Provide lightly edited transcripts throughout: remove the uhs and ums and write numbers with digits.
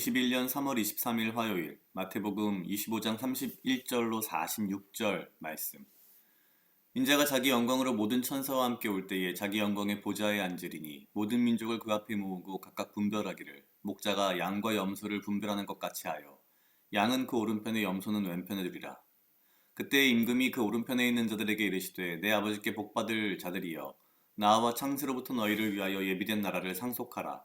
2021년 3월 23일 화요일 마태복음 25장 31절로 46절 말씀. 인자가 자기 영광으로 모든 천사와 함께 올 때에 자기 영광의 보좌에 앉으리니 모든 민족을 그 앞에 모으고 각각 분별하기를 목자가 양과 염소를 분별하는 것 같이 하여 양은 그 오른편에 염소는 왼편에 두리라. 그때 임금이 그 오른편에 있는 자들에게 이르시되 내 아버지께 복받을 자들이여 나와 창세로부터 너희를 위하여 예비된 나라를 상속하라.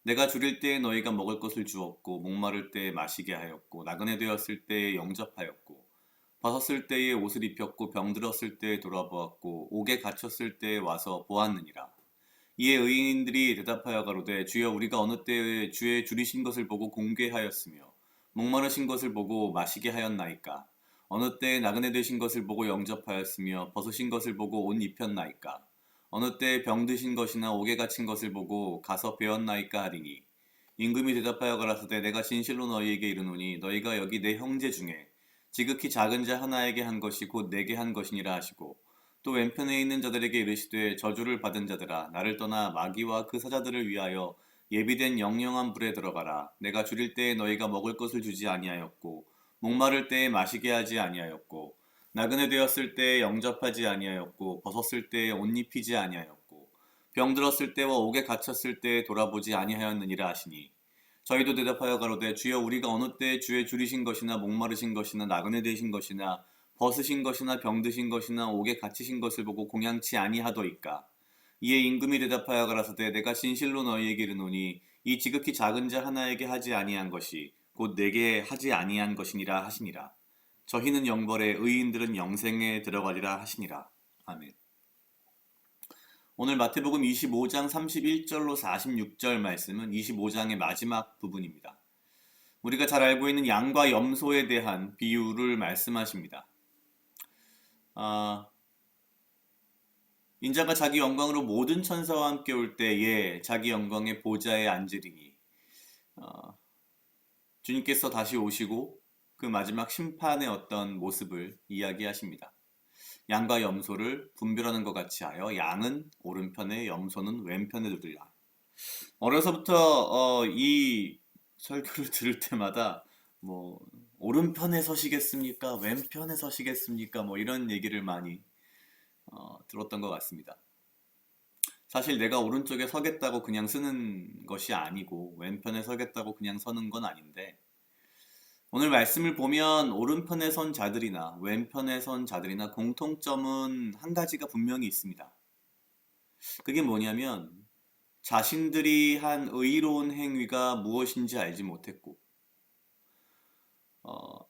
내가 줄일 때에 너희가 먹을 것을 주었고 목마를 때에 마시게 하였고 나그네 되었을 때에 영접하였고 벗었을 때에 옷을 입혔고 병들었을 때에 돌아보았고 옥에 갇혔을 때에 와서 보았느니라. 이에 의인들이 대답하여 가로되 주여 우리가 어느 때에 주의 줄이신 것을 보고 공개하였으며 목마르신 것을 보고 마시게 하였나이까. 어느 때에 나그네 되신 것을 보고 영접하였으며 벗으신 것을 보고 옷 입혔나이까. 어느 때에 병드신 것이나 옥에 갇힌 것을 보고 가서 배웠나이까 하리니 임금이 대답하여 가라사대 내가 진실로 너희에게 이르노니 너희가 여기 내 형제 중에 지극히 작은 자 하나에게 한 것이 곧 내게 한 것이니라 하시고 또 왼편에 있는 자들에게 이르시되 저주를 받은 자들아 나를 떠나 마귀와 그 사자들을 위하여 예비된 영영한 불에 들어가라. 내가 줄일 때에 너희가 먹을 것을 주지 아니하였고 목마를 때에 마시게 하지 아니하였고 나그네 되었을 때에 영접하지 아니하였고 벗었을 때에 옷 입히지 아니하였고 병들었을 때와 옥에 갇혔을 때에 돌아보지 아니하였느니라 하시니 저희도 대답하여 가로되 주여 우리가 어느 때에 주의 줄이신 것이나 목마르신 것이나 나그네 되신 것이나 벗으신 것이나 병드신 것이나 옥에 갇히신 것을 보고 공양치 아니하도이까. 이에 임금이 대답하여 가라사대 내가 진실로 너희에게 이르노니 이 지극히 작은 자 하나에게 하지 아니한 것이 곧 내게 하지 아니한 것이니라 하시니라. 저희는 영벌에 의인들은 영생에 들어가리라 하시니라. 아멘. 오늘 마태복음 25장 31절로 46절 말씀은 25장의 마지막 부분입니다. 우리가 잘 알고 있는 양과 염소에 대한 비유를 말씀하십니다. 인자가 자기 영광으로 모든 천사와 함께 올 때에 자기 영광의 보좌에 앉으리니 주님께서 다시 오시고 그 마지막 심판의 어떤 모습을 이야기하십니다. 양과 염소를 분별하는 것 같이 하여 양은 오른편에 염소는 왼편에 두리라. 어려서부터 이 설교를 들을 때마다 뭐 오른편에 서시겠습니까? 왼편에 서시겠습니까? 뭐 이런 얘기를 많이 들었던 것 같습니다. 사실 내가 오른쪽에 서겠다고 그냥 쓰는 것이 아니고 왼편에 서겠다고 그냥 서는 건 아닌데 오늘 말씀을 보면 오른편에 선 자들이나 왼편에 선 자들이나 공통점은 한 가지가 분명히 있습니다. 그게 뭐냐면 자신들이 한 의로운 행위가 무엇인지 알지 못했고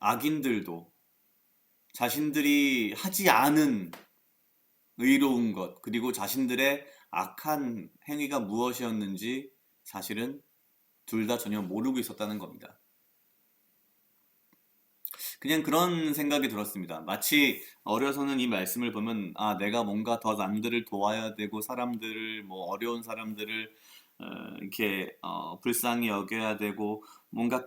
악인들도 자신들이 하지 않은 의로운 것 그리고 자신들의 악한 행위가 무엇이었는지 사실은 둘 다 전혀 모르고 있었다는 겁니다. 그냥 그런 생각이 들었습니다. 마치 어려서는 이 말씀을 보면 내가 뭔가 더 남들을 도와야 되고 사람들을 뭐 어려운 사람들을 이렇게 불쌍히 여겨야 되고 뭔가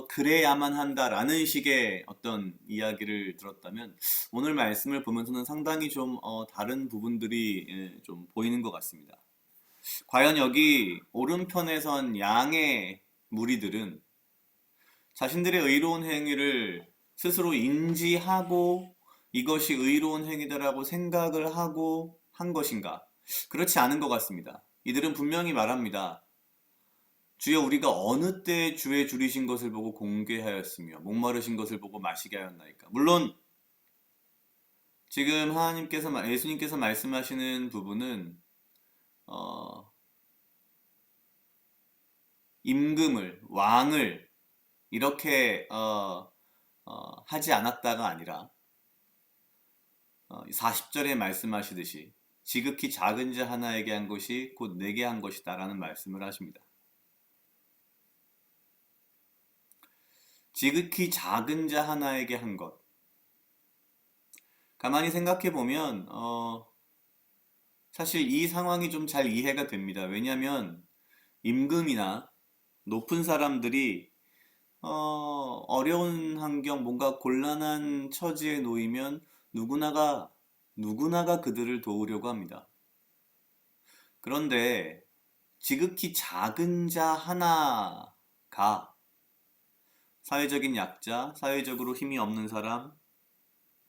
그래야만 한다라는 식의 어떤 이야기를 들었다면 오늘 말씀을 보면서는 상당히 좀 다른 부분들이 좀 보이는 것 같습니다. 과연 여기 오른편에 선 양의 무리들은 자신들의 의로운 행위를 스스로 인지하고 이것이 의로운 행위다라고 생각을 하고 한 것인가? 그렇지 않은 것 같습니다. 이들은 분명히 말합니다. 주여 우리가 어느 때에 주의 줄이신 것을 보고 공개하였으며 목마르신 것을 보고 마시게 하였나이까. 물론 지금 예수님께서 말씀하시는 부분은 임금을 왕을 이렇게 하지 않았다가 아니라 40절에 말씀하시듯이 지극히 작은 자 하나에게 한 것이 곧 내게 한 것이다 라는 말씀을 하십니다. 지극히 작은 자 하나에게 한 것. 가만히 생각해 보면 사실 이 상황이 좀 잘 이해가 됩니다. 왜냐하면 임금이나 높은 사람들이 어려운 환경, 뭔가 곤란한 처지에 놓이면 누구나가 그들을 도우려고 합니다. 그런데 지극히 작은 자 하나가 사회적인 약자, 사회적으로 힘이 없는 사람,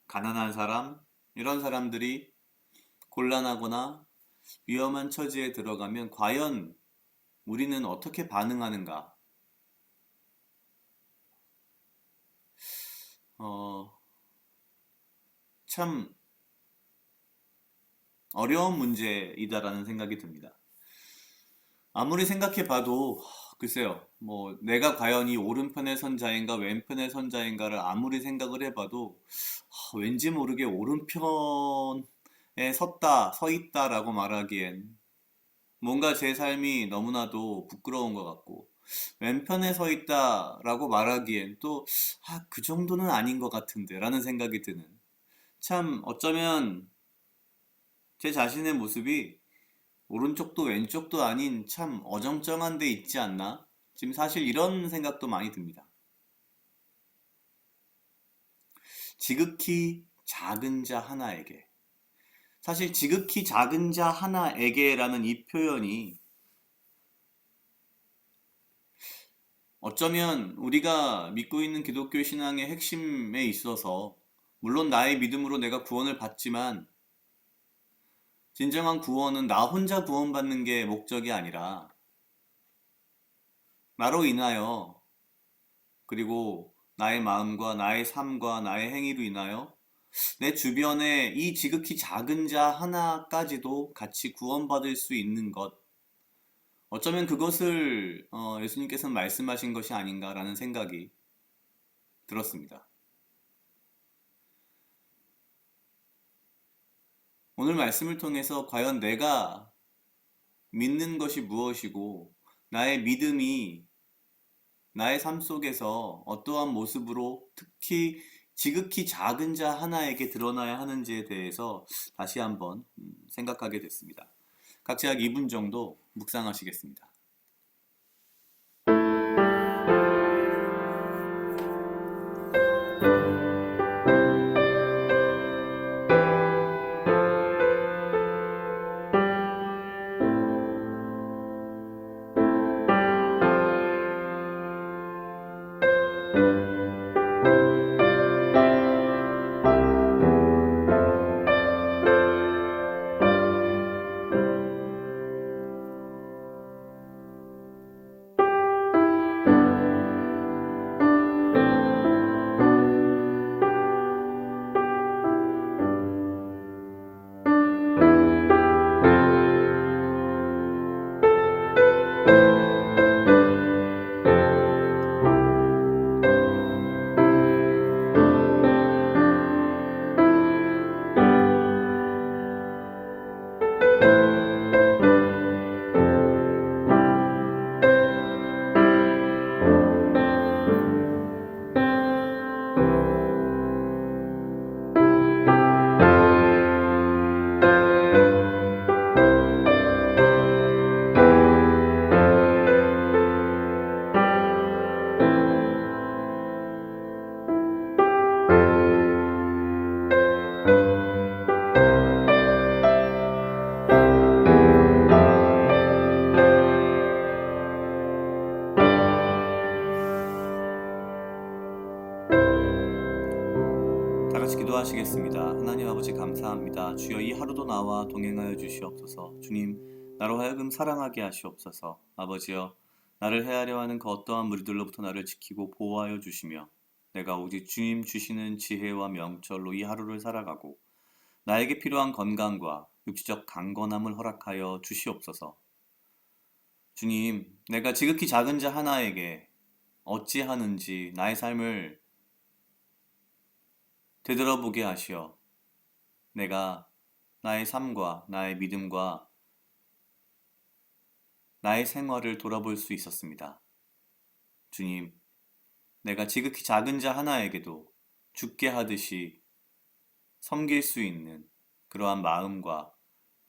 가난한 사람, 이런 사람들이 곤란하거나 위험한 처지에 들어가면 과연 우리는 어떻게 반응하는가? 어, 참 어려운 문제이다라는 생각이 듭니다. 아무리 생각해 봐도 글쎄요, 뭐 내가 과연 이 오른편의 선자인가 왼편의 선자인가를 아무리 생각을 해봐도 왠지 모르게 오른편에 서 있다라고 말하기엔 뭔가 제 삶이 너무나도 부끄러운 것 같고 왼편에 서 있다라고 말하기엔 또 그 정도는 아닌 것 같은데 라는 생각이 드는 참 어쩌면 제 자신의 모습이 오른쪽도 왼쪽도 아닌 참 어정쩡한 데 있지 않나? 지금 사실 이런 생각도 많이 듭니다. 지극히 작은 자 하나에게. 사실 지극히 작은 자 하나에게라는 이 표현이 어쩌면 우리가 믿고 있는 기독교 신앙의 핵심에 있어서 물론 나의 믿음으로 내가 구원을 받지만 진정한 구원은 나 혼자 구원받는 게 목적이 아니라 나로 인하여 그리고 나의 마음과 나의 삶과 나의 행위로 인하여 내 주변에 이 지극히 작은 자 하나까지도 같이 구원받을 수 있는 것. 어쩌면 그것을 예수님께서는 말씀하신 것이 아닌가라는 생각이 들었습니다. 오늘 말씀을 통해서 과연 내가 믿는 것이 무엇이고 나의 믿음이 나의 삶 속에서 어떠한 모습으로 특히 지극히 작은 자 하나에게 드러나야 하는지에 대해서 다시 한번 생각하게 됐습니다. 각자 약 2분 정도 묵상하시겠습니다. 다 같이 기도하시겠습니다. 하나님 아버지 감사합니다. 주여 이 하루도 나와 동행하여 주시옵소서. 주님, 나로 하여금 사랑하게 하시옵소서. 아버지여, 나를 헤아려 하는 그 어떠한 무리들로부터 나를 지키고 보호하여 주시며 내가 오직 주님 주시는 지혜와 명철로 이 하루를 살아가고 나에게 필요한 건강과 육체적 강건함을 허락하여 주시옵소서. 주님, 내가 지극히 작은 자 하나에게 어찌하는지 나의 삶을 되돌아보게 하시어 내가 나의 삶과 나의 믿음과 나의 생활을 돌아볼 수 있었습니다. 주님, 내가 지극히 작은 자 하나에게도 죽게 하듯이 섬길 수 있는 그러한 마음과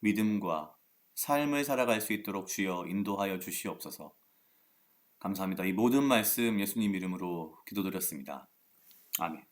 믿음과 삶을 살아갈 수 있도록 주여 인도하여 주시옵소서. 감사합니다. 이 모든 말씀 예수님 이름으로 기도드렸습니다. 아멘.